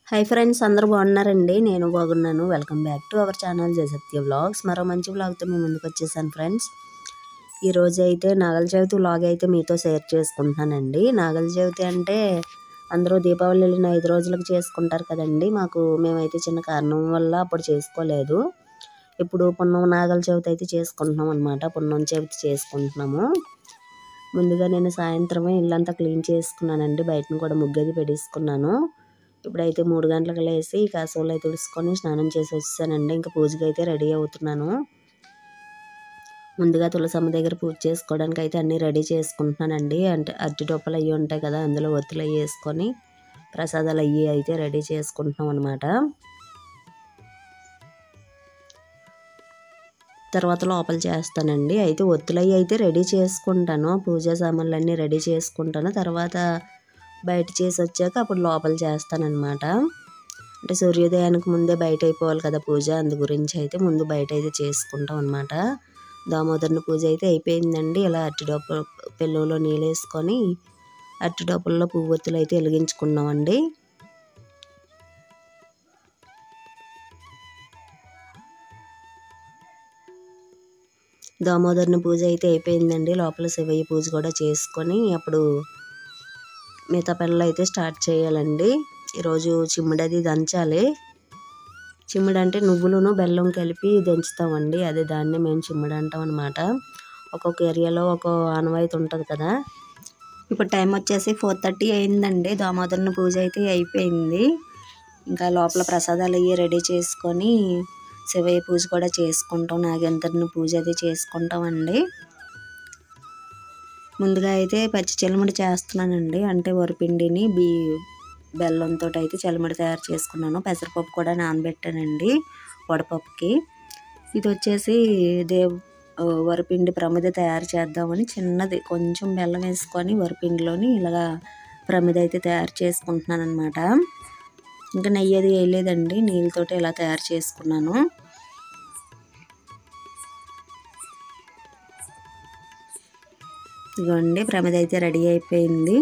Hi friends, అందరూ బాగున్నారండి? నేను బాగున్నాను. Welcome back to our channel Jayasatya vlogs. మరో మంచి వ్లాగ్తో మీ ముందుకు వచ్చేసాను ఫ్రెండ్స్. ఈరోజు అయితే నాగల చవితి వ్లాగ్ అయితే మీతో షేర్ చేసుకుంటున్నానండి. నాగల చవితి అంటే అందరూ దీపావళి వెళ్ళిన 5 రోజులకు చేసుకుంటారు కదండి. మేమైతే చిన్న కారణం వల్ల అప్పుడు చేసుకోలేదు. ఇప్పుడు పున్నం నాగల చవితి అయితే చేసుకుంటున్నాం అనమాట. పున్నం చవితి చేసుకుంటున్నాము. ముందుగా నేను సాయంత్రమే ఇల్లంతా క్లీన్ చేసుకున్నానండి. బయటను కూడా ముగ్గది పెట్టేసుకున్నాను. ఇప్పుడైతే 3 గంటలకు లేసి కాసులు అయితే తుడుచుకొని స్నానం చేసి వచ్చానండి. ఇంకా పూజకి అయితే రెడీ అవుతున్నాను. ముందుగా తులసమ్మ దగ్గర పూజ చేసుకోవడానికి అయితే అన్నీ రెడీ చేసుకుంటున్నానండి. అంటే అరటి డొప్పలు అవి ఉంటాయి కదా, అందులో ఒత్తులు అవి వేసుకొని ప్రసాదాలు అవి అయితే రెడీ చేసుకుంటున్నాం అనమాట. తర్వాత లోపల చేస్తానండి. అయితే ఒత్తులు అవి అయితే రెడీ చేసుకుంటాను. పూజా సామాన్లు అన్నీ రెడీ చేసుకుంటాను. తర్వాత బయట చేసి వచ్చాక అప్పుడు లోపల చేస్తానన్నమాట. అంటే సూర్యోదయానికి ముందే బయట అయిపోవాలి కదా పూజ, అందు గురించి అయితే ముందు బయట అయితే చేసుకుంటాం అనమాట. దామోదరుని పూజ అయితే అయిపోయిందండి. ఇలా అరటిడొప్ప పిల్లల్లో నీళ్ళు వేసుకొని అరటిడొప్పల్లో పువ్వొత్తులు అయితే వెలిగించుకున్నామండి. దామోదరుని పూజ అయితే అయిపోయిందండి. లోపల శివయ్య పూజ కూడా చేసుకొని అప్పుడు మిగతా పనులు అయితే స్టార్ట్ చేయాలండి. ఈరోజు చిమ్మిడది దంచాలి. చిమ్మిడి అంటే నువ్వులను బెల్లం కలిపి దంచుతామండి. అదే దాన్ని మేము చిమ్మిడి అంటాం అనమాట. ఒక్కొక్క ఏరియాలో ఒక ఆనవాయితీ ఉంటుంది కదా. ఇప్పుడు టైం వచ్చేసి 4:30 అయిందండి. దామోదరుని పూజ అయితే అయిపోయింది. ఇంకా లోపల ప్రసాదాలు అవి రెడీ చేసుకొని శివయ్య పూజ కూడా చేసుకుంటాం. నాగేంద్రుని పూజ అది చేసుకుంటామండి. ముందుగా అయితే పచ్చి చలిమిడి చేస్తున్నానండి. అంటే వరిపిండిని బెల్లంతో అయితే చలిమిడి తయారు చేసుకున్నాను. పెసరపప్పు కూడా నానబెట్టానండి వడపప్పుకి. ఇది వచ్చేసి వరిపిండి ప్రమిద తయారు చేద్దామని చిన్నది కొంచెం బెల్లం వేసుకొని వరిపిండిలోని ఇలాగా ప్రమిద అయితే తయారు చేసుకుంటున్నాను అనమాట. ఇంకా నెయ్యి అది వేయలేదండి, నీళ్ళతోటి ఇలా తయారు చేసుకున్నాను. ఇదిగోండి ప్రమిద అయితే రెడీ అయిపోయింది.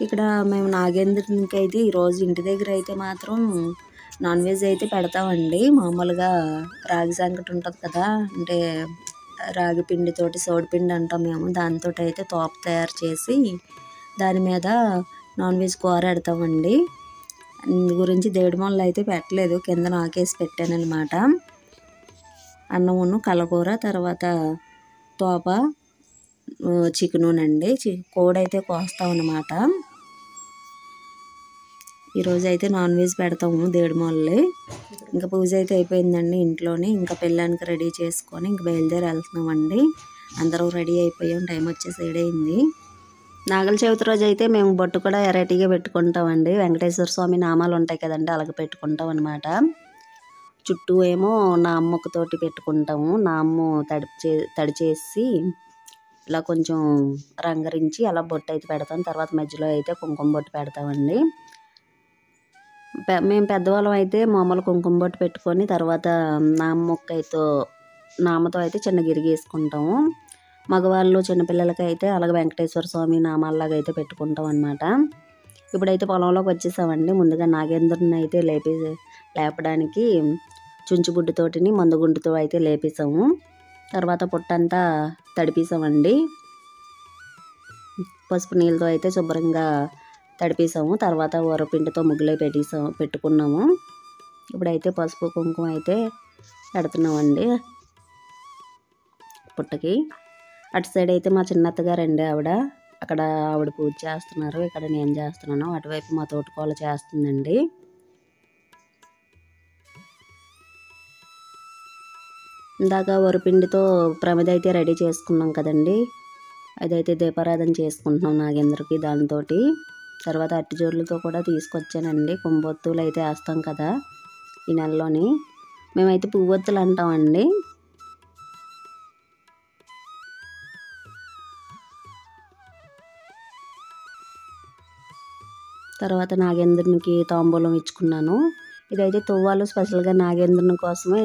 ఇక్కడ మేము నాగేంద్రునికి అయితే ఈరోజు ఇంటి దగ్గర అయితే మాత్రం నాన్ వెజ్ అయితే పెడతామండి. మామూలుగా రాగి సంకటి ఉంటుంది కదా, అంటే రాగి పిండితోటి సోడిపిండి అంటాం మేము, దాంతో అయితే తోప తయారు చేసి దాని మీద నాన్ వెజ్ కూర పెడతామండి. అందు గురించి దేడిమొళ్ళు అయితే పెట్టలేదు, కింద నాకేసి పెట్టాను అనమాట. అన్నమును కలకూర, తర్వాత తోప, చికెనునండి. కోడైతే కోస్తాం అన్నమాట. ఈరోజు అయితే నాన్ వెజ్ పెడతాము దేడిమొల్లి. ఇంకా పూజ అయితే అయిపోయిందండి ఇంట్లోనే. ఇంకా పెళ్ళానికి రెడీ చేసుకొని ఇంక బయలుదేరి వెళ్తున్నామండి. అందరూ రెడీ అయిపోయాం. టైం వచ్చేసి 7 అయింది. నాగల చవితి రోజు అయితే మేము బొట్టు కూడా వెరైటీగా పెట్టుకుంటామండి. వెంకటేశ్వర స్వామి నామాలు ఉంటాయి కదండి, అలాగ పెట్టుకుంటాం అనమాట. చుట్టూ ఏమో నామ్మకుతోటి పెట్టుకుంటాము. నామ్ము తడి చేసి ఇలా కొంచెం రంగరించి అలా బొట్టు అయితే పెడతాం. తర్వాత మధ్యలో అయితే కుంకుమ బొట్టు పెడతామండి. మేము పెద్దవాళ్ళం అయితే మామూలు కుంకుమ బొట్టు పెట్టుకొని తర్వాత నామతో అయితే చిన్న గిరిగి వేసుకుంటాము. మగవాళ్ళు చిన్నపిల్లలకి అయితే అలాగే వెంకటేశ్వర స్వామి నామాల్లాగా అయితే పెట్టుకుంటాం అనమాట. ఇప్పుడైతే పొలంలోకి వచ్చేసామండి. ముందుగా నాగేంద్రుని అయితే లేపడానికి చుంచుబుడ్డుతోటిని మందుగుండుతో అయితే లేపేసాము. తర్వాత పుట్టంతా తడిపేసామండి. పసుపు నీళ్ళతో అయితే శుభ్రంగా తడిపేసాము. తర్వాత వరపిండితో ముగ్గులే పెట్టుకున్నాము. ఇప్పుడైతే పసుపు కుంకుమ అయితే పెడుతున్నామండి పుట్టకి. అటు సైడ్ అయితే మా చిన్నత్తగారండి అక్కడ ఆవిడ పూజ చేస్తున్నారు, ఇక్కడ నేను చేస్తున్నాను. అటువైపు మా తోటకోల చేస్తుందండి. ఇందాక వరిపిండితో ప్రమిద అయితే రెడీ చేసుకున్నాం కదండి, అదైతే దీపారాధన చేసుకుంటున్నాం నాగేంద్రకి దాంతో. తర్వాత అట్టి జోళ్ళతో కూడా తీసుకొచ్చానండి. కుంభొత్తులు అయితే వేస్తాం కదా ఈ నెలలోని, మేమైతే పువ్వొత్తులు అంటామండి. తర్వాత నాగేంద్రునికి తాంబూలం ఇచ్చుకున్నాను. ఇదైతే తువ్వాలు స్పెషల్గా నాగేంద్రుని కోసమే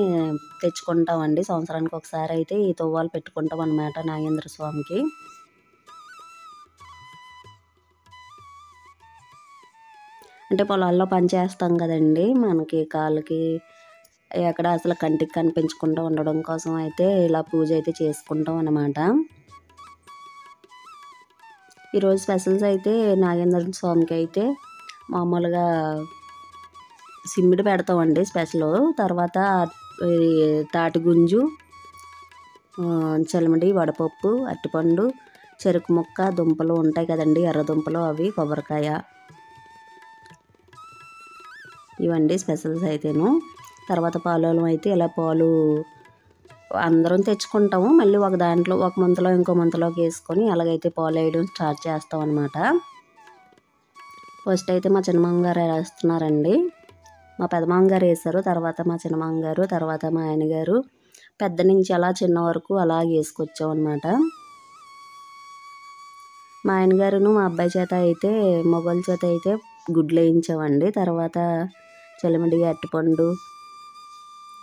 తెచ్చుకుంటామండి. సంవత్సరానికి ఒకసారి అయితే ఈ తువ్వాలు పెట్టుకుంటాం అన్నమాట నాగేంద్ర స్వామికి. అంటే పొలాల్లో పని చేస్తాం కదండి, మనకి కాళ్ళకి ఎక్కడ అసలు కంటికి కనిపించకుండా ఉండడం కోసం అయితే ఇలా పూజ అయితే చేసుకుంటాం అన్నమాట. ఈరోజు స్పెషల్స్ అయితే నాగేంద్ర స్వామికి అయితే మామూలుగా సిమ్మిడి పెడతామండి స్పెషల్. తర్వాత తాటి గుంజు, చలిమిడి, వడపప్పు, అరటిపండు, చెరుకు ముక్క, దుంపలు ఉంటాయి కదండి, ఎర్ర దుంపలు, అవి కొబ్బరికాయ, ఇవండి స్పెషల్స్ అయితేను. తర్వాత పాలలో అయితే ఇలా పాలు అందరం తెచ్చుకుంటాము, మళ్ళీ ఒక దాంట్లో ఒక ముంతలో ఇంకో ముంతలోకి వేసుకొని అలాగైతే పాలు వేయడం స్టార్ట్ చేస్తాం అనమాట. ఫస్ట్ అయితే మా చిన్నమామ గారు వేస్తున్నారండి, మా పెదమామ గారు వేశారు, తర్వాత మా చిన్నమామ గారు, తర్వాత మా ఆయన గారు, పెద్ద నుంచి అలా చిన్న వరకు అలా వేసుకొచ్చాం అనమాట. మా ఆయన గారును మా అబ్బాయి చేత అయితే మొగల చేత అయితే గుడ్లు వేయించామండి. తర్వాత చలిమిడి, అరటిపండు,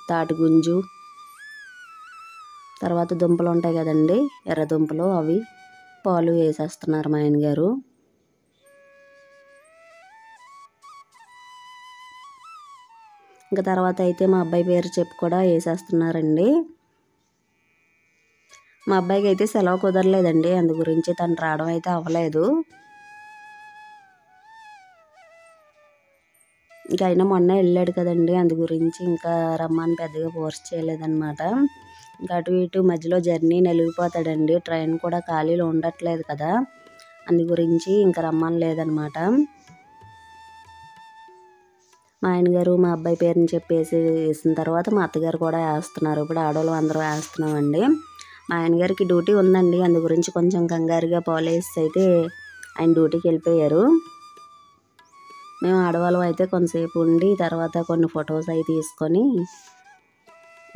తాటి గుంజు, తర్వాత దుంపలు ఉంటాయి కదండి, ఎర్ర దుంపలు, అవి పాలు వేసేస్తున్నారు మా ఆయన గారు. ఇంకా తర్వాత అయితే మా అబ్బాయి పేరు చెప్పి కూడా వేసేస్తున్నారండి. మా అబ్బాయికి అయితే సెలవు కుదరలేదండి, అందు గురించి తను రావడం అయితే అవ్వలేదు. ఇంకా అయినా మొన్న వెళ్ళాడు కదండి, అందు గురించి ఇంకా రమ్మని పెద్దగా ఫోర్స్ చేయలేదన్నమాట. ఇంకా అటు ఇటు మధ్యలో జర్నీ నలిగిపోతాడండి, ట్రైన్ కూడా ఖాళీలో ఉండట్లేదు కదా, అందు గురించి ఇంకా రమ్మని లేదనమాట. మా ఆయన గారు మా అబ్బాయి పేరుని చెప్పేసి వేసిన తర్వాత మా అత్తగారు కూడా వేస్తున్నారు. ఇప్పుడు ఆడవాళ్ళు అందరూ వేస్తున్నామండి. మా ఆయన గారికి డ్యూటీ ఉందండి, అందు గురించి కొంచెం కంగారుగా పాలేసి అయితే ఆయన డ్యూటీకి వెళ్ళిపోయారు. మేము ఆడవాళ్ళం అయితే కొంతసేపు ఉండి తర్వాత కొన్ని ఫొటోస్ అవి తీసుకొని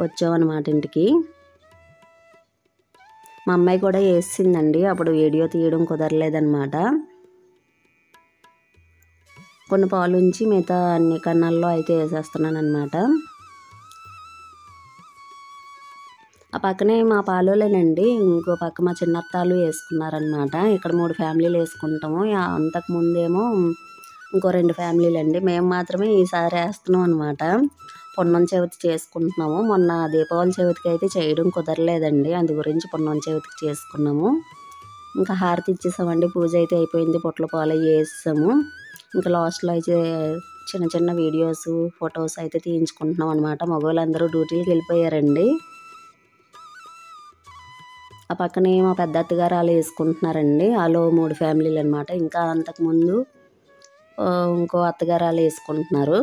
వచ్చామన్నమాట ఇంటికి. మా అమ్మాయి కూడా వేసిందండి, అప్పుడు వీడియో తీయడం కుదరలేదన్నమాట. కొన్ని పాలు ఉంచి మిగతా అన్ని కన్నాల్లో అయితే వేసేస్తున్నాను అనమాట. ఆ పక్కనే మా పాలోలేనండి ఇంకో పక్క మా చిన్నత్తాలు వేసుకున్నారనమాట. ఇక్కడ 3 ఫ్యామిలీలు వేసుకుంటాము, అంతకుముందేమో ఇంకో 2 ఫ్యామిలీలు అండి. మేము మాత్రమే ఈసారి వేస్తున్నాం అనమాట. పొన్నం చవితి చేసుకుంటున్నాము. మొన్న దీపావళి చవితికి అయితే చేయడం కుదరలేదండి, అందు గురించి పొన్నం చవితికి చేసుకున్నాము. ఇంకా హారతి ఇచ్చేసామండి, పూజ అయితే అయిపోయింది, పొట్ల పాలు అవి వేసాము. ఇంకా లాస్ట్లో అయితే చిన్న చిన్న వీడియోస్ ఫొటోస్ అయితే తీయించుకుంటున్నాం అనమాట. మగవాళ్ళందరూ డ్యూటీలకు వెళ్ళిపోయారండి. ఆ పక్కనే మా పెద్ద అత్తగారు వాళ్ళు వేసుకుంటున్నారండి, వాళ్ళు 3 ఫ్యామిలీలు అనమాట. ఇంకా అంతకుముందు ఇంకో అత్తగారు వాళ్ళు వేసుకుంటున్నారు.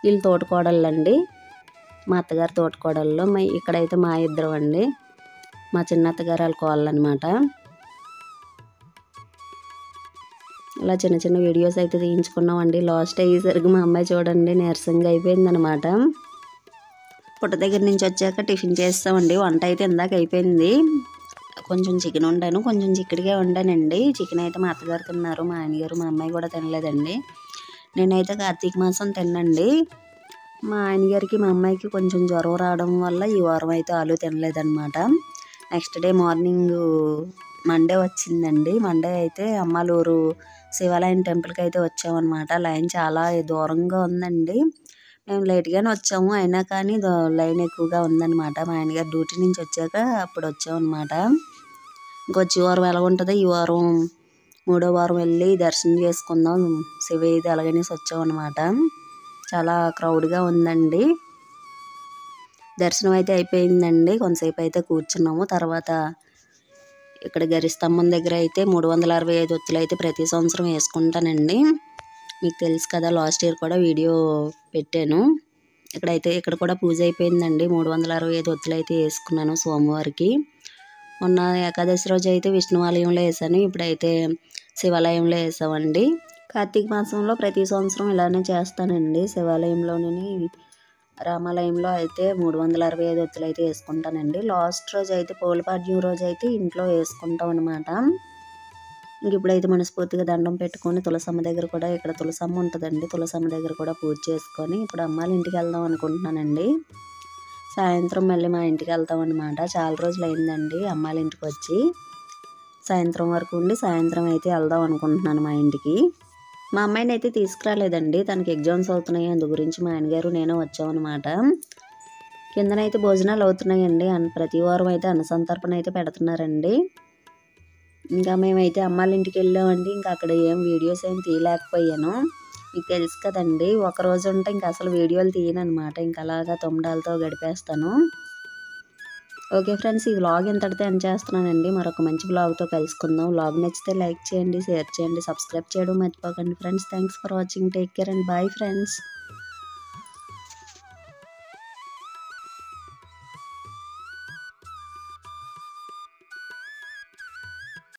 వీళ్ళు తోటకోడళ్ళు అండి, మా అత్తగారు తోటకోడళ్ళు. ఇక్కడైతే మా ఇద్దరం అండి, మా చిన్న అత్తగారు వాళ్ళ కోళ్ళు అనమాట. ఇలా చిన్న చిన్న వీడియోస్ అయితే తీయించుకున్నామండి. లాస్ట్ అయ్యేసరికి మా అమ్మాయి చూడండి నీరసంగా అయిపోయిందనమాట. పుట్ట దగ్గర నుంచి వచ్చాక టిఫిన్ చేస్తామండి. వంట అయితే ఇందాక అయిపోయింది, కొంచెం చికెన్ వండాను, కొంచెం చిక్కడిగా వండానండి. చికెన్ అయితే మా అత్తగారు తిన్నారు, మా ఆయనగారు మా అమ్మాయి కూడా తినలేదండి. నేనైతే కార్తీక మాసం తినండి. మా ఆయనగారికి మా అమ్మాయికి కొంచెం జ్వరం రావడం వల్ల ఈ వారం అయితే ఆలు తినలేదన్నమాట. నెక్స్ట్ డే మార్నింగ్ మండే వచ్చిందండి. మండే అయితే అమ్మాలూరు శివాలయం టెంపుల్కి అయితే వచ్చామన్నమాట. లైన్ చాలా దూరంగా ఉందండి, మేము లేట్గానే వచ్చాము, అయినా కానీ లైన్ ఎక్కువగా ఉందన్నమాట. మా ఆయనగారు డ్యూటీ నుంచి వచ్చాక అప్పుడు వచ్చామన్నమాట. ఇంకొచ్చి వారం ఎలా ఉంటుందో, ఈ వారం 3వ వారం వెళ్ళి దర్శనం చేసుకుందాం శివయ్యది అలాగనేసి వచ్చామన్నమాట. చాలా క్రౌడ్గా ఉందండి. దర్శనం అయితే అయిపోయిందండి, కొంతసేపు అయితే కూర్చున్నాము. తర్వాత ఇక్కడ గరిస్తంభం దగ్గర అయితే 365 ఒత్తులు అయితే ప్రతి సంవత్సరం వేసుకుంటానండి. మీకు తెలుసు కదా, లాస్ట్ ఇయర్ కూడా వీడియో పెట్టాను. ఇక్కడ కూడా పూజ అయిపోయిందండి. 365 ఒత్తులు అయితే వేసుకున్నాను సోమవారికి. మొన్న ఏకాదశి రోజు అయితే విష్ణువాలయంలో వేసాను, ఇప్పుడైతే శివాలయంలో వేసామండి. కార్తీక మాసంలో ప్రతి సంవత్సరం ఇలానే చేస్తానండి. శివాలయంలోని రామాలయంలో అయితే 365 ఒత్తులు అయితే వేసుకుంటానండి. లాస్ట్ రోజు అయితే పోలపాడ్యం రోజు అయితే ఇంట్లో వేసుకుంటాం అనమాట. ఇంక ఇప్పుడైతే మనస్ఫూర్తిగా దండం పెట్టుకొని తులసమ్మ దగ్గర కూడా, ఇక్కడ తులసమ్మ ఉంటుందండి, తులసమ్మ దగ్గర కూడా పూజ చేసుకొని ఇప్పుడు అమ్మాళ్ళ ఇంటికి వెళ్దాం అనుకుంటున్నానండి. సాయంత్రం మళ్ళీ మా ఇంటికి వెళ్తాం అనమాట. చాలా రోజులు అయిందండి అమ్మాళ్ళ ఇంటికి వచ్చి. సాయంత్రం వరకు ఉండి సాయంత్రం అయితే వెళ్దాం అనుకుంటున్నాను మా ఇంటికి. మా అమ్మాయిని అయితే తీసుకురాలేదండి, తనకి ఎగ్జామ్స్ అవుతున్నాయి, అందు గురించి మా ఆయనగారు నేను వచ్చామన్నమాట. కిందనైతే భోజనాలు అవుతున్నాయండి, ప్రతి వారం అయితే అన్నసంతర్పణ అయితే పెడుతున్నారండి. ఇంకా మేమైతే అమ్మాళ్ళ ఇంటికి వెళ్ళామండి. ఇంకా అక్కడ ఏం వీడియోస్ ఏం తీయలేకపోయాను, మీకు తెలుసు కదండి, ఒకరోజు ఉంటే ఇంకా అసలు వీడియోలు తీయనమాట, ఇంకా అలాగా తొమ్మిడాలతో గడిపేస్తాను. ఓకే ఫ్రెండ్స్, ఈ వ్లాగ్ ఇంతటితో ఎండ్ చేస్తున్నానండి. మరొక మంచి వ్లాగ్తో కలుసుకుందాం. వ్లాగ్ నచ్చితే లైక్ చేయండి, షేర్ చేయండి, సబ్స్క్రైబ్ చేయడం మర్చిపోకండి friends. Thanks for watching. Take care and bye friends.